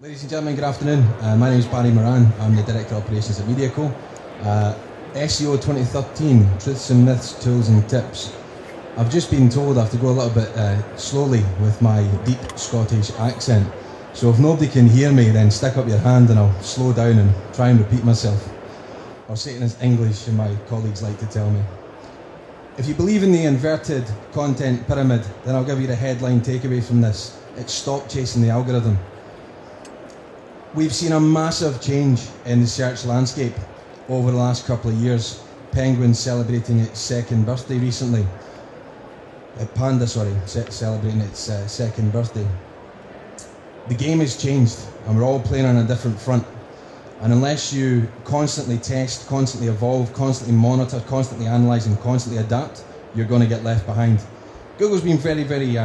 Ladies and gentlemen, good afternoon. My name is Barrie Moran. I'm the Director of Operations at MediaCo. SEO 2013, Truths and Myths, Tools and Tips. I've just been told I have to go a little bit slowly with my deep Scottish accent. So if nobody can hear me, then stick up your hand and I'll slow down and try and repeat myself. Or say it in English, and my colleagues like to tell me. If you believe in the inverted content pyramid, then I'll give you the headline takeaway from this. It's stop chasing the algorithm. We've seen a massive change in the search landscape over the last couple of years. Penguin celebrating its second birthday recently. Panda, celebrating its second birthday. The game has changed and we're all playing on a different front. And unless you constantly test, constantly evolve, constantly monitor, constantly analyse and constantly adapt, you're going to get left behind. Google's been very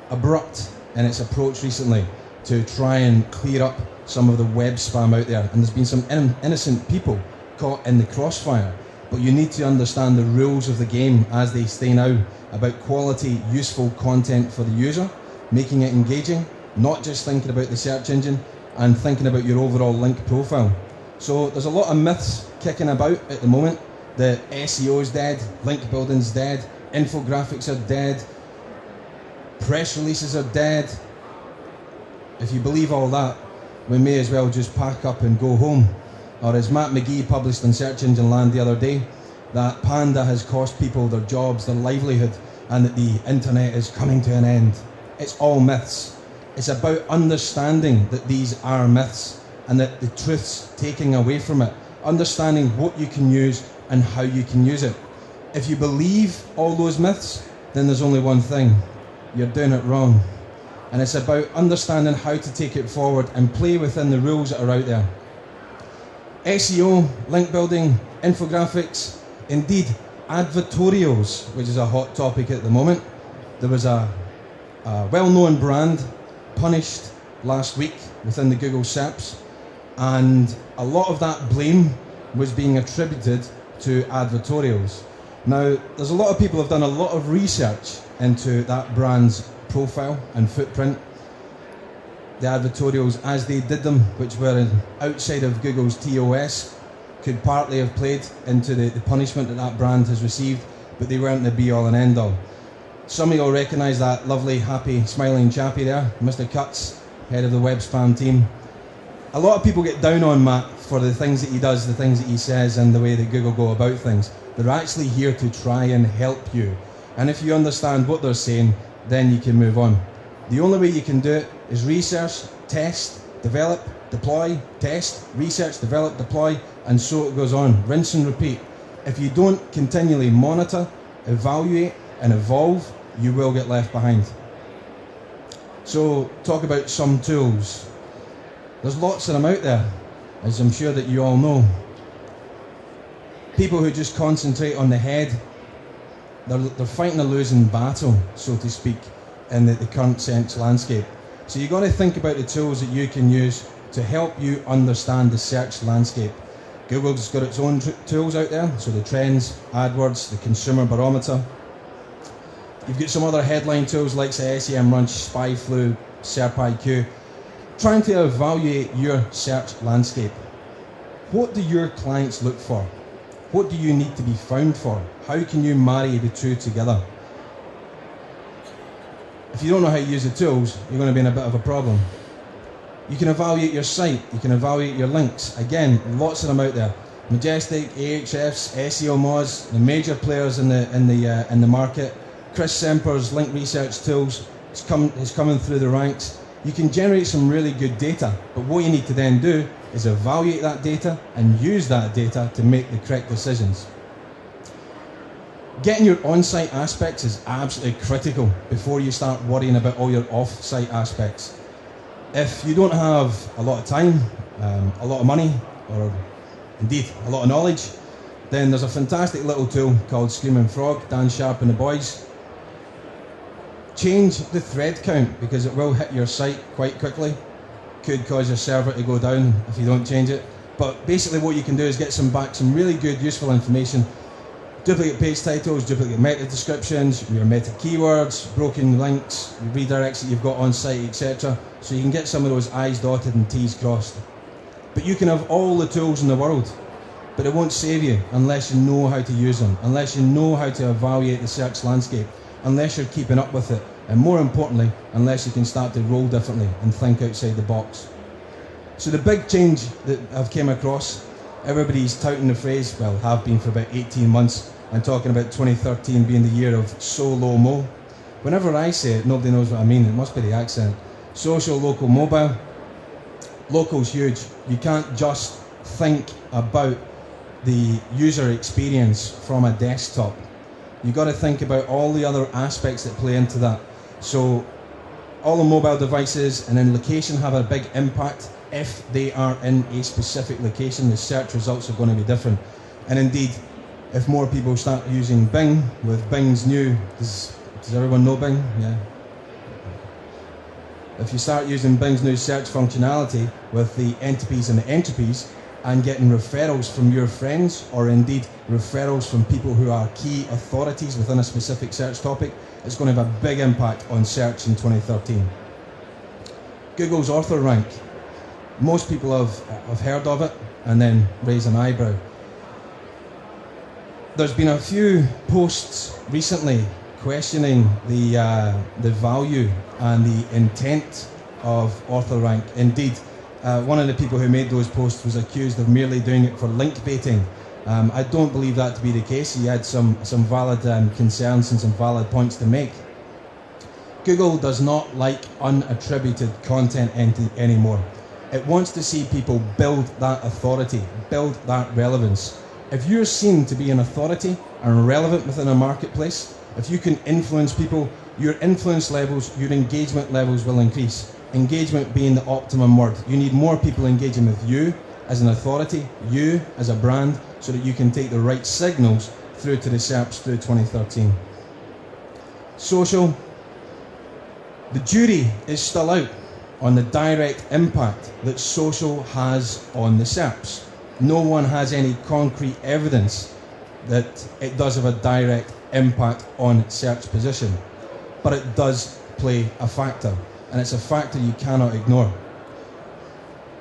abrupt in its approach recently to try and clear up some of the web spam out there. And there's been some innocent people caught in the crossfire. But you need to understand the rules of the game as they stay now about quality, useful content for the user, making it engaging, not just thinking about the search engine, and thinking about your overall link profile. So there's a lot of myths kicking about at the moment. The SEO is dead, link building's dead, infographics are dead, press releases are dead. If you believe all that, we may as well just pack up and go home. Or as Matt McGee published on Search Engine Land the other day, that Panda has cost people their jobs, their livelihood, and that the internet is coming to an end. It's all myths. It's about understanding that these are myths and that the truth's taking away from it. Understanding what you can use and how you can use it. If you believe all those myths, then there's only one thing. You're doing it wrong. And it's about understanding how to take it forward and play within the rules that are out there. SEO, link building, infographics, indeed advertorials, which is a hot topic at the moment. There was a well-known brand punished last week within the Google SERPs, and a lot of that blame was being attributed to advertorials. Now, there's a lot of people who have done a lot of research into that brand's profile and footprint. The advertorials as they did them, which were outside of Google's TOS, could partly have played into the punishment that that brand has received, but they weren't the be-all and end-all. Some of you will recognise that lovely, happy, smiling chappie there, Mr. Cuts, head of the web spam team. A lot of people get down on Matt for the things that he does, the things that he says, and the way that Google go about things. They're actually here to try and help you. And if you understand what they're saying, then you can move on. The only way you can do it is research, test, develop, deploy, test, research, develop, deploy, and so it goes on. Rinse and repeat. If you don't continually monitor, evaluate, and evolve, you will get left behind. So, talk about some tools. There's lots of them out there, as I'm sure that you all know. People who just concentrate on the head, they're fighting a losing battle, so to speak, in the current search landscape. So you've got to think about the tools that you can use to help you understand the search landscape. Google's got its own tools out there, so the trends, AdWords, the consumer barometer. You've got some other headline tools like say SEMrush, SpyFlu, SERPIQ, trying to evaluate your search landscape. What do your clients look for? What do you need to be found for? How can you marry the two together? If you don't know how to use the tools, you're going to be in a bit of a problem. You can evaluate your site, you can evaluate your links. Again, lots of them out there. Majestic, Ahrefs, SEO Moz, the major players in the market. Chris Semper's link research tools is coming through the ranks. You can generate some really good data, but what you need to then do is evaluate that data and use that data to make the correct decisions. Getting your on-site aspects is absolutely critical before you start worrying about all your off-site aspects. If you don't have a lot of time, a lot of money, or indeed a lot of knowledge, then there's a fantastic little tool called Screaming Frog, Dan Sharp and the boys. Change the thread count because it will hit your site quite quickly. Could cause your server to go down if you don't change it. But basically what you can do is get some really good, useful information. Duplicate page titles, duplicate meta descriptions, your meta keywords, broken links, redirects that you've got on site, etc. So you can get some of those I's dotted and T's crossed. But you can have all the tools in the world, but it won't save you unless you know how to use them, unless you know how to evaluate the search landscape, unless you're keeping up with it, and more importantly, unless you can start to roll differently and think outside the box. So the big change that I've came across, everybody's touting the phrase, well, have been for about 18 months, and talking about 2013 being the year of so-low-mo. Whenever I say it, nobody knows what I mean. It must be the accent. Social, local, mobile. Local's huge. You can't just think about the user experience from a desktop. You've got to think about all the other aspects that play into that. So all the mobile devices and then location have a big impact. If they are in a specific location, the search results are going to be different. And indeed, if more people start using Bing, with Bing's new, does everyone know Bing? Yeah. If you start using Bing's new search functionality with the entities and the entropies and getting referrals from your friends, or indeed referrals from people who are key authorities within a specific search topic, it's going to have a big impact on search in 2013. Google's author rank. Most people have heard of it and then raise an eyebrow. There's been a few posts recently questioning the value and the intent of author rank. Indeed, one of the people who made those posts was accused of merely doing it for link baiting. I don't believe that to be the case. He had some valid concerns and some valid points to make. Google does not like unattributed content anymore. It wants to see people build that authority, build that relevance. If you're seen to be an authority and relevant within a marketplace, if you can influence people, your influence levels, your engagement levels will increase. Engagement being the optimum word. You need more people engaging with you as an authority, you as a brand, so that you can take the right signals through to the SERPs through 2013. Social. The jury is still out on the direct impact that social has on the SERPs. No one has any concrete evidence that it does have a direct impact on search position, but it does play a factor, and it's a factor you cannot ignore.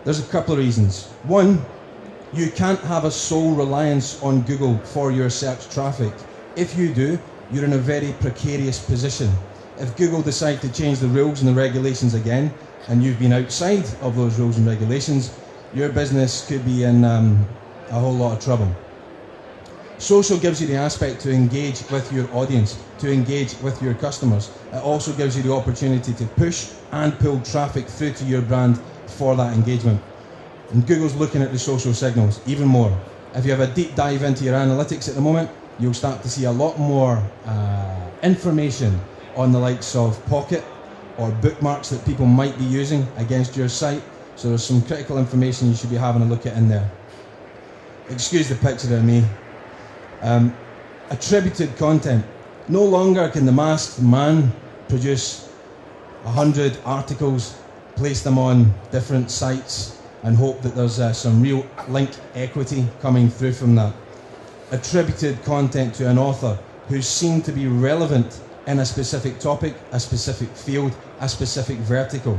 There's a couple of reasons. One, you can't have a sole reliance on Google for your search traffic. If you do, you're in a very precarious position. If Google decide to change the rules and the regulations again, and you've been outside of those rules and regulations, your business could be in a whole lot of trouble. Social gives you the aspect to engage with your audience, to engage with your customers. It also gives you the opportunity to push and pull traffic through to your brand for that engagement. And Google's looking at the social signals even more. If you have a deep dive into your analytics at the moment, you'll start to see a lot more information on the likes of Pocket or bookmarks that people might be using against your site. So there's some critical information you should be having a look at in there. Excuse the picture of me. Attributed content. No longer can the masked man produce 100 articles, place them on different sites and hope that there's some real link equity coming through from that. Attributed content to an author who's seen to be relevant in a specific topic, a specific field, a specific vertical.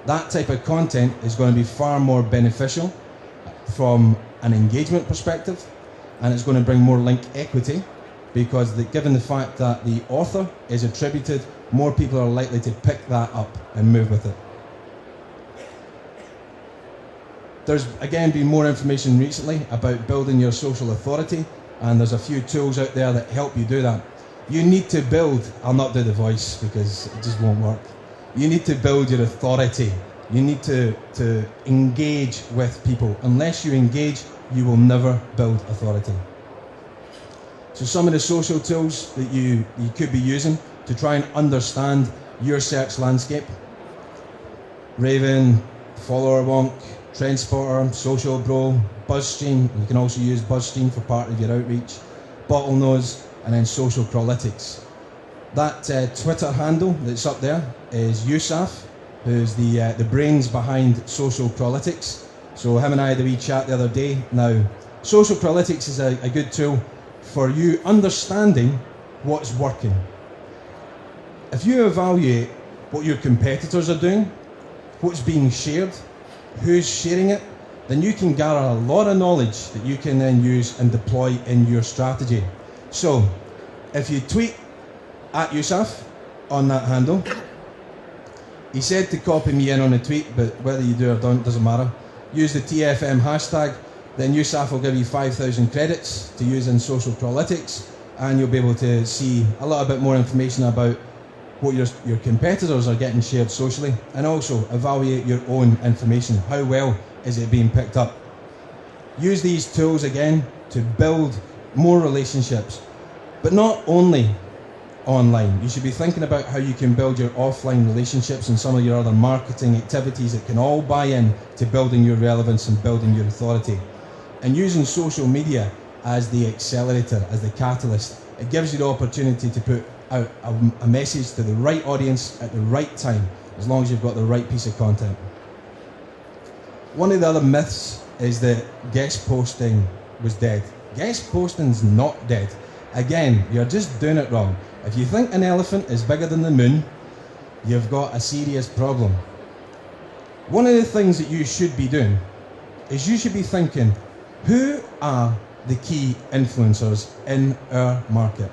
That type of content is going to be far more beneficial from an engagement perspective, and it's going to bring more link equity because given the fact that the author is attributed, more people are likely to pick that up and move with it. There's again been more information recently about building your social authority, and there's a few tools out there that help you do that. You need to build, I'll not do the voice because it just won't work. You need to build your authority. You need to engage with people. Unless you engage, you will never build authority. So some of the social tools that you could be using to try and understand your search landscape. Raven, Follower Wonk, Trendspotter, Social Bro, BuzzStream. You can also use BuzzStream for part of your outreach. Bottlenose, and then Social Crawlytics. That Twitter handle that's up there is Yusuf, who's the brains behind Social Crawlytics. So him and I had a wee chat the other day. Now, Social Crawlytics is a good tool for you understanding what's working. If you evaluate what your competitors are doing, what's being shared, who's sharing it, then you can gather a lot of knowledge that you can then use and deploy in your strategy. So, if you tweet at Yusuf on that handle, he said to copy me in on a tweet, but whether you do or don't doesn't matter. Use the TFM hashtag, then Yusuf will give you 5,000 credits to use in social analytics, and you'll be able to see a little bit more information about what your competitors are getting shared socially, and also evaluate your own information. How well is it being picked up? Use these tools again to build more relationships, but not only online. You should be thinking about how you can build your offline relationships and some of your other marketing activities that can all buy in to building your relevance and building your authority. And using social media as the accelerator, as the catalyst, it gives you the opportunity to put out a message to the right audience at the right time, as long as you've got the right piece of content. One of the other myths is that guest posting was dead. Guest posting's not dead. Again, you're just doing it wrong. If you think an elephant is bigger than the moon, you've got a serious problem. One of the things that you should be doing is you should be thinking, who are the key influencers in our market?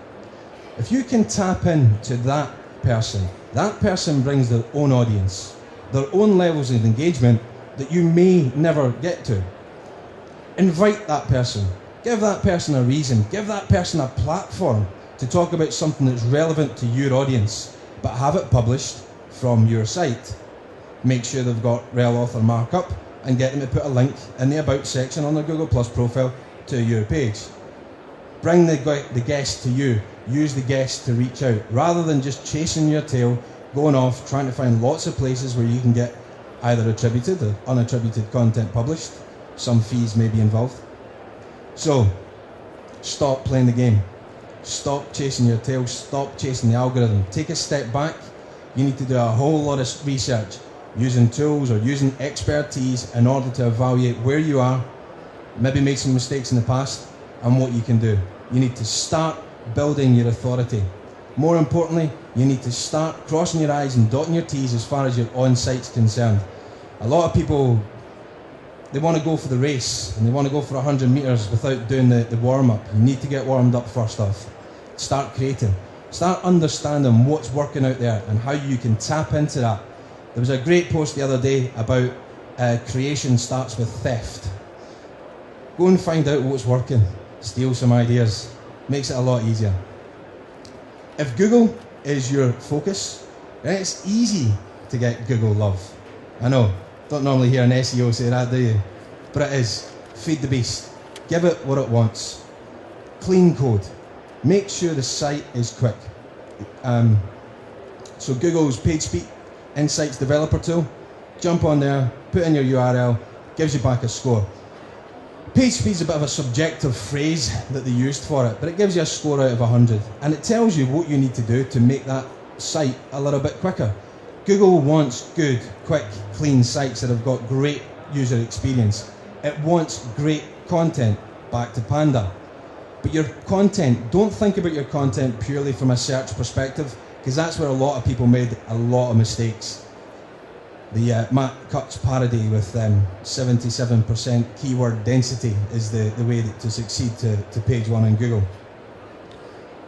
If you can tap into that person brings their own audience, their own levels of engagement that you may never get to. Invite that person. Give that person a reason. Give that person a platform to talk about something that's relevant to your audience, but have it published from your site. Make sure they've got rel author markup and get them to put a link in the About section on their Google Plus profile to your page. Bring the guest to you. Use the guest to reach out, rather than just chasing your tail, going off, trying to find lots of places where you can get either attributed or unattributed content published. Some fees may be involved. So, stop playing the game. Stop chasing your tail. Stop chasing the algorithm. Take a step back. You need to do a whole lot of research, using tools or using expertise in order to evaluate where you are, maybe make some mistakes in the past, and what you can do. You need to start building your authority. More importantly, you need to start crossing your I's and dotting your T's as far as your on-site's concerned. A lot of people, they want to go for the race and they want to go for 100 metres without doing the warm-up. You need to get warmed up first off. Start creating. Start understanding what's working out there and how you can tap into that. There was a great post the other day about creation starts with theft. Go and find out what's working. Steal some ideas. Makes it a lot easier. If Google is your focus, then it's easy to get Google love. I know, don't normally hear an SEO say that, do you? But it is. Feed the beast. Give it what it wants. Clean code. Make sure the site is quick. So Google's PageSpeed Insights developer tool, jump on there, put in your URL, gives you back a score. PageSpeed is a bit of a subjective phrase that they used for it, but it gives you a score out of 100, and it tells you what you need to do to make that site a little bit quicker. Google wants good, quick, clean sites that have got great user experience. It wants great content, back to Panda. But your content, don't think about your content purely from a search perspective, because that's where a lot of people made a lot of mistakes. The Matt Cutts parody with 77% keyword density is the way to succeed to page one on Google.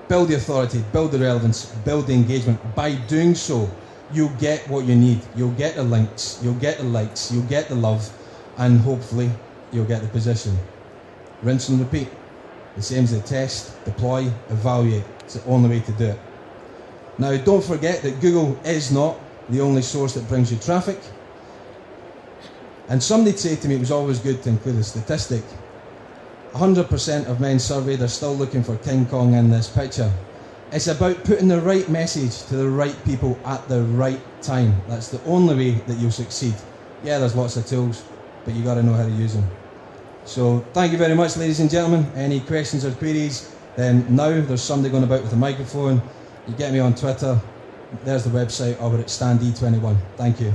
Build the authority, build the relevance, build the engagement. By doing so, you'll get what you need. You'll get the links, you'll get the likes, you'll get the love, and hopefully you'll get the position. Rinse and repeat. The same as the test, deploy, evaluate. It's the only way to do it. Now, don't forget that Google is not the only source that brings you traffic. And somebody said to me it was always good to include a statistic. 100% of men surveyed are still looking for King Kong in this picture. It's about putting the right message to the right people at the right time. That's the only way that you'll succeed. Yeah, there's lots of tools, but you got to know how to use them. So thank you very much, ladies and gentlemen. Any questions or queries, then now there's somebody going about with a microphone. You get me on Twitter. There's the website over at StandE21. Thank you.